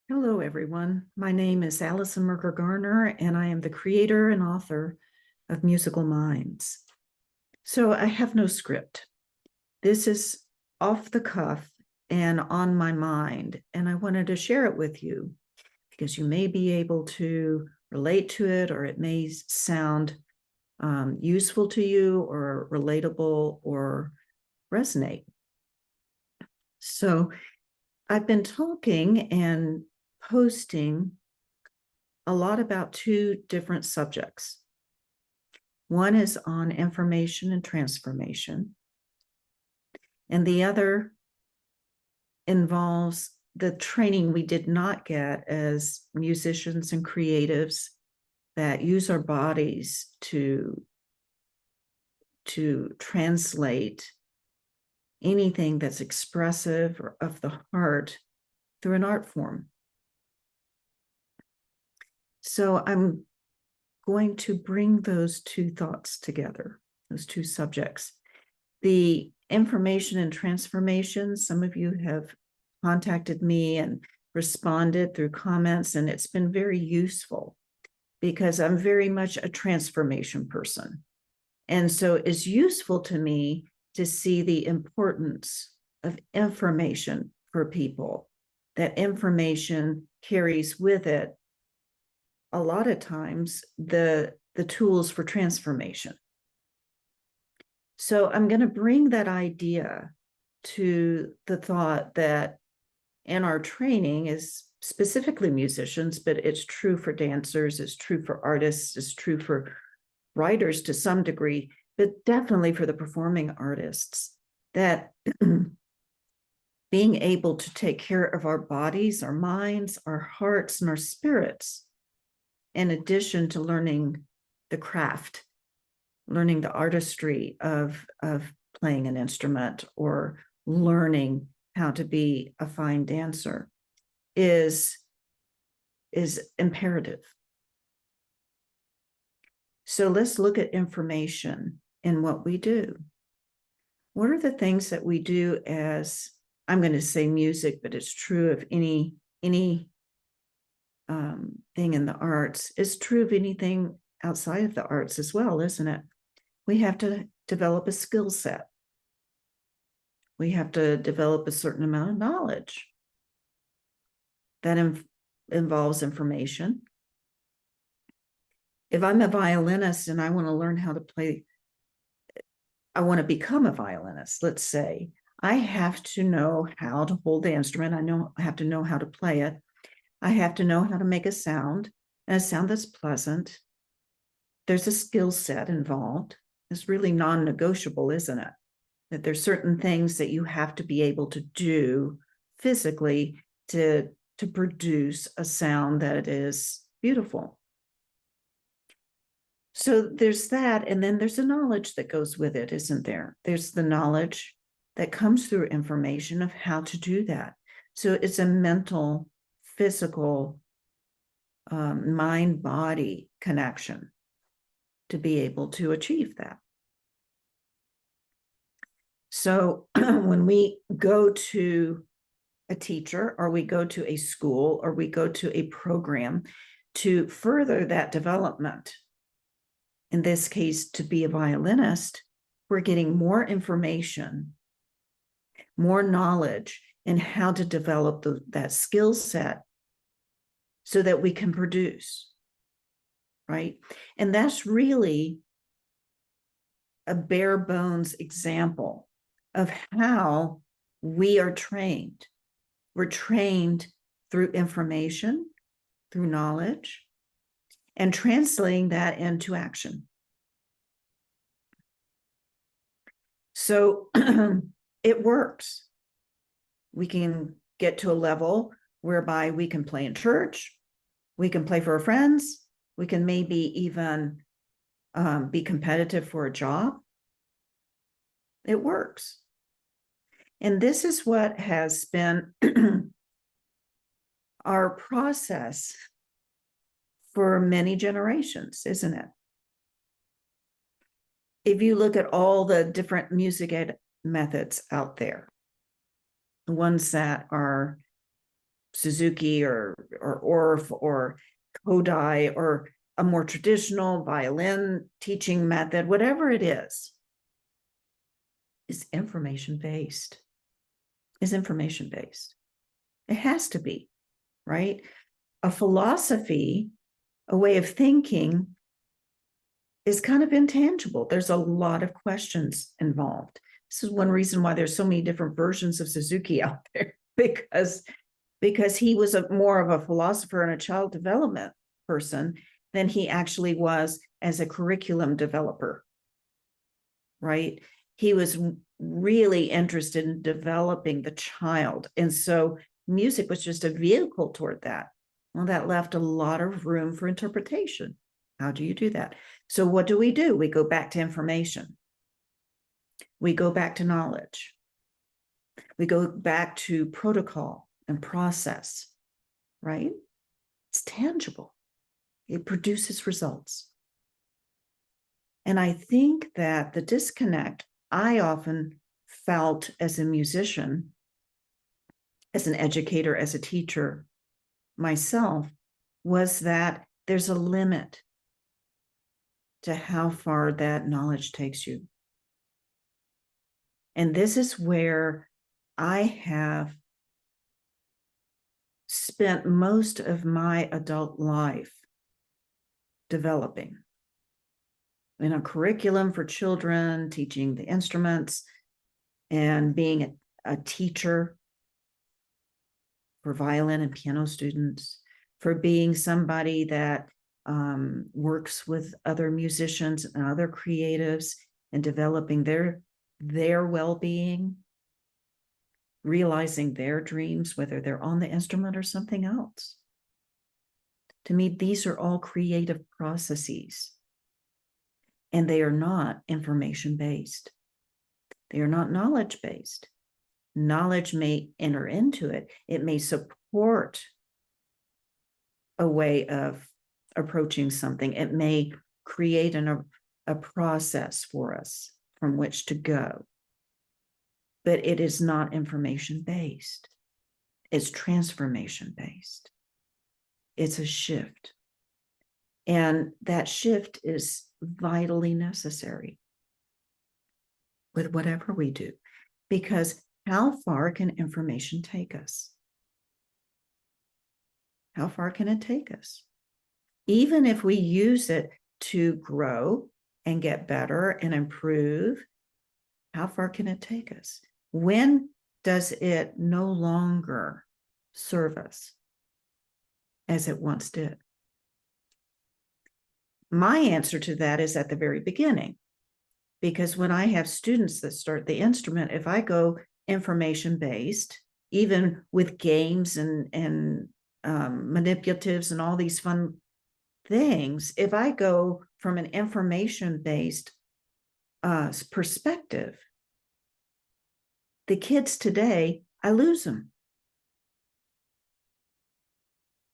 Hello, everyone. My name is Allison Merker Garner, and I am the creator and author of Musical Minds. So I have no script. This is off the cuff and on my mind, and I wanted to share it with you because you may be able to relate to it, or it may sound useful to you, or relatable, or resonate. So I've been talking and posting a lot about two different subjects. One is on information and transformation, and the other involves the training we did not get as musicians and creatives that use our bodies to translate anything that's expressive or of the heart through an art form. So I'm going to bring those two thoughts together, those two subjects. The information and transformation, some of you have contacted me and responded through comments, and it's been very useful because I'm very much a transformation person. And so it's useful to me to see the importance of information for people. That information carries with it a lot of times the tools for transformation. So I'm going to bring that idea to the thought that in our training is specifically musicians, but it's true for dancers, it's true for artists, it's true for writers to some degree, but definitely for the performing artists, that being able to take care of our bodies, our minds, our hearts, and our spirits, in addition to learning the craft, learning the artistry of playing an instrument, or learning how to be a fine dancer, is imperative. So let's look at information in what we do. What are the things that we do as, I'm going to say music, but it's true of any thing in the arts. It's true of anything outside of the arts as well, isn't it? We have to develop a skill set. We have to develop a certain amount of knowledge that involves information. If I'm a violinist and I want to learn how to play, I want to become a violinist, let's say, I have to know how to hold the instrument. I have to know how to play it. I have to know how to make a sound, and a sound that's pleasant. There's a skill set involved. It's really non-negotiable, isn't it? That there's certain things that you have to be able to do physically to produce a sound that is beautiful. So there's that, and then there's the knowledge that goes with it, isn't there? There's the knowledge that comes through information of how to do that. So it's a mental, physical, mind-body connection to be able to achieve that. So when we go to a teacher, or we go to a school, or we go to a program to further that development, in this case, to be a violinist, we're getting more information, more knowledge in how to develop that skill set so that we can produce, right? And that's really a bare bones example of how we are trained. We're trained through information, through knowledge, and translating that into action. So it works. We can get to a level whereby we can play in church, we can play for our friends, we can maybe even be competitive for a job. It works. And this is what has been our process for many generations, isn't it? If you look at all the different music ed methods out there, the ones that are Suzuki or Orff or Kodai or a more traditional violin teaching method, whatever it is information based. Is information based. It has to be, right? A philosophy, a way of thinking is kind of intangible. There's a lot of questions involved. This is one reason why there's so many different versions of Suzuki out there, because he was more of a philosopher and a child development person than he actually was as a curriculum developer, right? He was really interested in developing the child. And so music was just a vehicle toward that. Well, that left a lot of room for interpretation. How do you do that? So what do? We go back to information. We go back to knowledge. We go back to protocol and process, right? It's tangible. It produces results. And I think that the disconnect I often felt as a musician, as an educator, as a teacher myself, was that there's a limit to how far that knowledge takes you. And this is where I have spent most of my adult life developing in a curriculum for children, teaching the instruments, and being a teacher for violin and piano students, for being somebody that works with other musicians and other creatives and developing their well-being, realizing their dreams, whether they're on the instrument or something else. To me, these are all creative processes, and they are not information-based. They are not knowledge-based. Knowledge may enter into it. It may support a way of approaching something. It may create a process for us from which to go. But it is not information-based. It's transformation-based. It's a shift. And that shift is vitally necessary with whatever we do, because how far can information take us? How far can it take us? Even if we use it to grow and get better and improve, how far can it take us? When does it no longer serve us as it once did? My answer to that is at the very beginning, because when I have students that start the instrument, if I go information-based, even with games and manipulatives and all these fun things, if I go from an information-based perspective, the kids today, I lose them.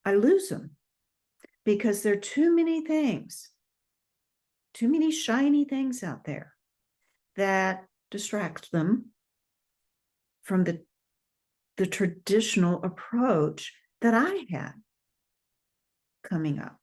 I lose them because there are too many things, too many shiny things out there that distract them from the traditional approach that I had coming up.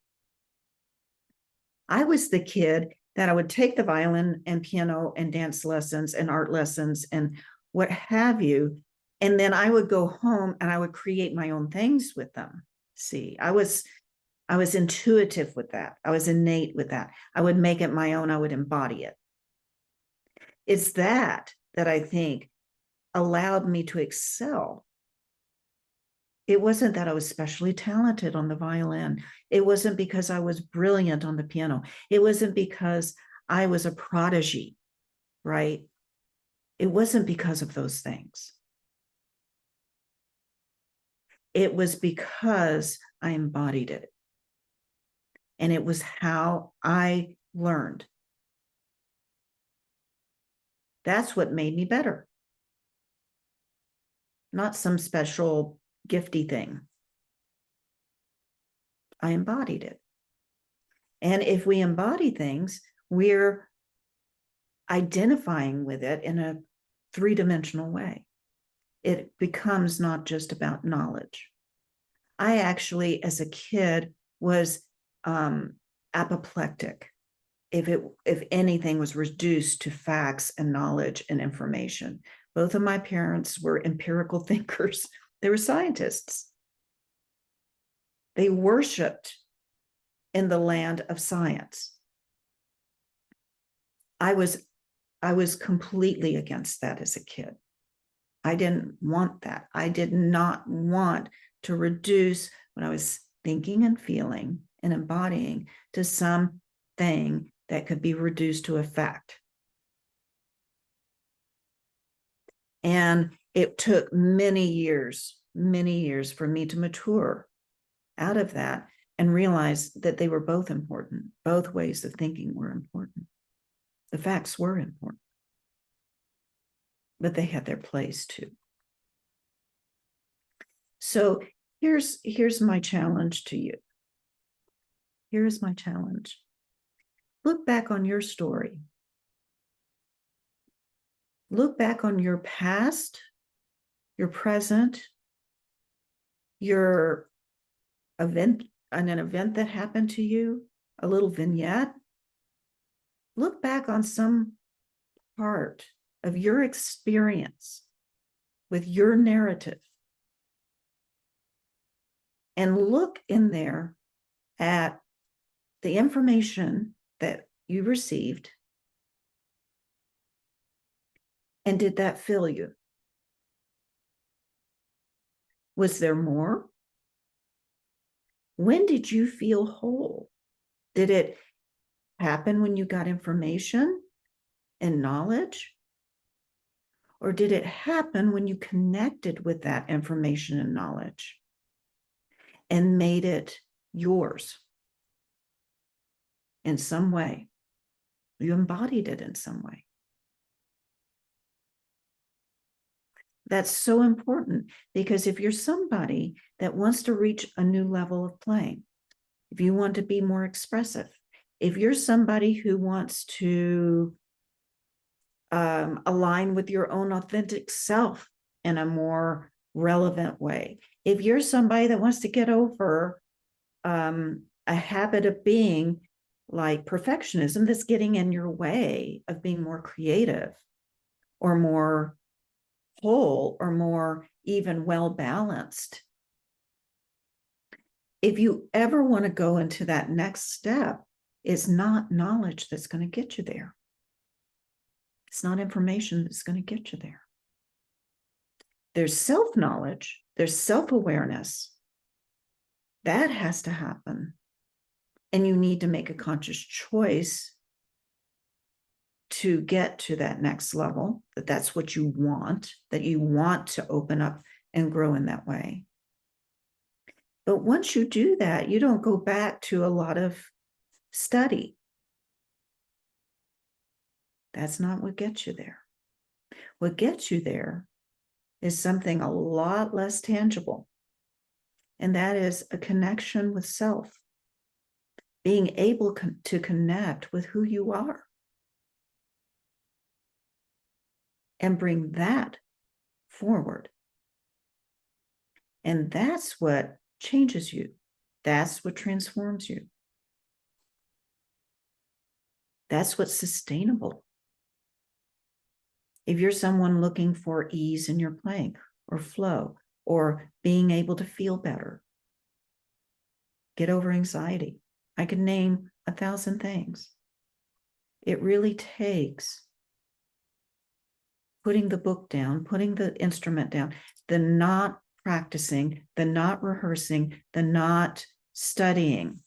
I was the kid that I would take the violin and piano and dance lessons and art lessons and what have you, and then I would go home and I would create my own things with them. See, I was intuitive with that. I was innate with that. I would make it my own. I would embody it. It's that I think allowed me to excel. It wasn't that I was especially talented on the violin. It wasn't because I was brilliant on the piano. It wasn't because I was a prodigy, right? It wasn't because of those things. It was because I embodied it. And it was how I learned. That's what made me better. Not some special gifty thing. I embodied it. And if we embody things, we're identifying with it in a three-dimensional way. It becomes not just about knowledge. I actually, as a kid, was apoplectic. If anything was reduced to facts and knowledge and information. Both of my parents were empirical thinkers. They were scientists. They worshiped in the land of science. I was completely against that as a kid. I didn't want that. I did not want to reduce what I was thinking and feeling and embodying to something that could be reduced to a fact. And it took many years for me to mature out of that and realize that they were both important. Both ways of thinking were important. The facts were important, but they had their place too. So here's my challenge to you. Here's my challenge. Look back on your story. Look back on your past, your present, your event, an event that happened to you, a little vignette. Look back on some part of your experience with your narrative and look in there at the information that you received. And did that fill you? Was there more? When did you feel whole? Did it happen when you got information and knowledge? Or did it happen when you connected with that information and knowledge and made it yours in some way? You embodied it in some way. That's so important, because if you're somebody that wants to reach a new level of playing, if you want to be more expressive, if you're somebody who wants to align with your own authentic self in a more relevant way, if you're somebody that wants to get over a habit of being like perfectionism that's getting in your way of being more creative or more whole or more even well balanced. If you ever want to go into that next step, it's not knowledge that's going to get you there. It's not information that's going to get you there. There's self-knowledge, there's self-awareness. That has to happen. And you need to make a conscious choice to get to that next level, that's what you want, that you want to open up and grow in that way. But once you do that, you don't go back to a lot of study. That's not what gets you there. What gets you there is something a lot less tangible. And that is a connection with self, being able to connect with who you are and bring that forward. And that's what changes you. That's what transforms you. That's what's sustainable. If you're someone looking for ease in your playing or flow or being able to feel better, get over anxiety. I could name 1,000 things. It really takes putting the book down, putting the instrument down, the not practicing, the not rehearsing, the not studying.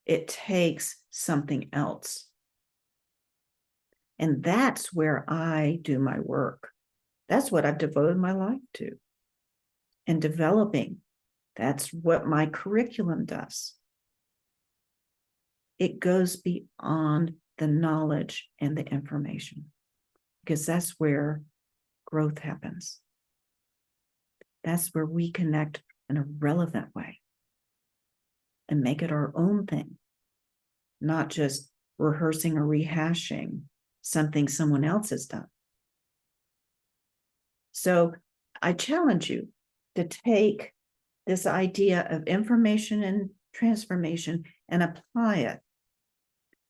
It takes something else. And that's where I do my work. That's what I've devoted my life to. And developing, that's what my curriculum does. It goes beyond the knowledge and the information, because that's where growth happens. That's where we connect in a relevant way and make it our own thing, not just rehearsing or rehashing something someone else has done. So I challenge you, to take this idea of information and transformation and apply it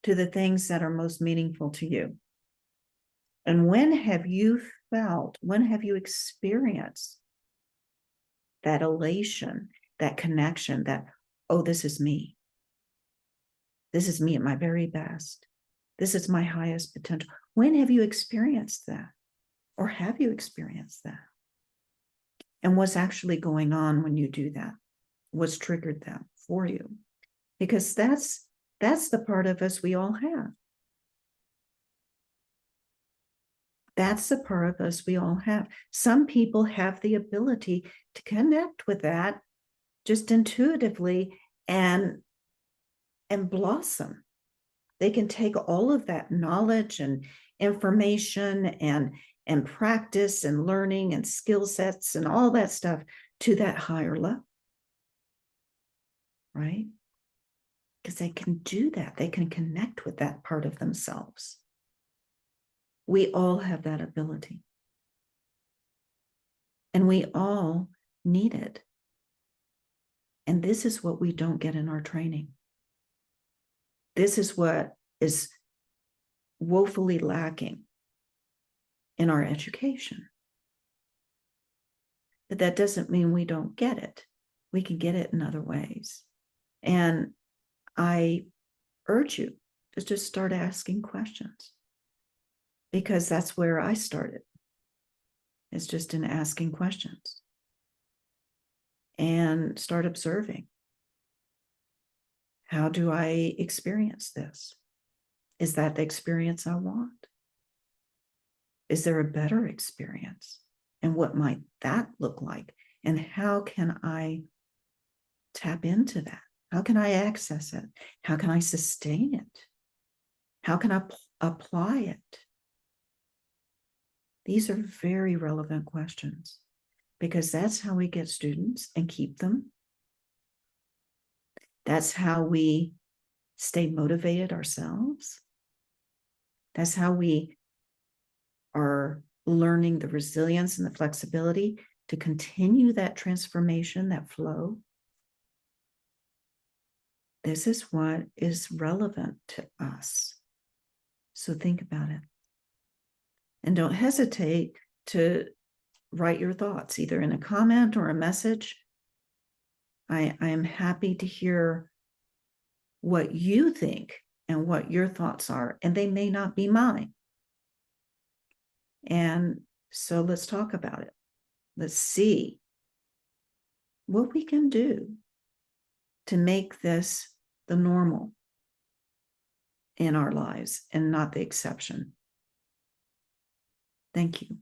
to the things that are most meaningful to you. And when have you experienced that elation, that connection, that, oh, this is me. This is me at my very best. This is my highest potential. When have you experienced that? Or have you experienced that? And what's actually going on when you do that? What's triggered that for you? Because that's the part of us we all have. That's the part of us we all have. Some people have the ability to connect with that just intuitively and blossom. They can take all of that knowledge and information and practice and learning and skill sets and all that stuff to that higher level, right? Because they can do that. They can connect with that part of themselves. We all have that ability. And we all need it. And this is what we don't get in our training. This is what is woefully lacking in our education. But that doesn't mean we don't get it. We can get it in other ways. And I urge you to just start asking questions, because that's where I started. It's just in asking questions and start observing. How do I experience this? Is that the experience I want? Is there a better experience? And what might that look like? And how can I tap into that? How can I access it? How can I sustain it? How can I apply it? These are very relevant questions, because that's how we get students and keep them. That's how we stay motivated ourselves. That's how we are learning the resilience and the flexibility to continue that transformation, that flow. This is what is relevant to us. So think about it. And don't hesitate to write your thoughts, either in a comment or a message. I am happy to hear what you think and what your thoughts are, and they may not be mine. And so let's talk about it. Let's see what we can do to make this the normal in our lives and not the exception. Thank you.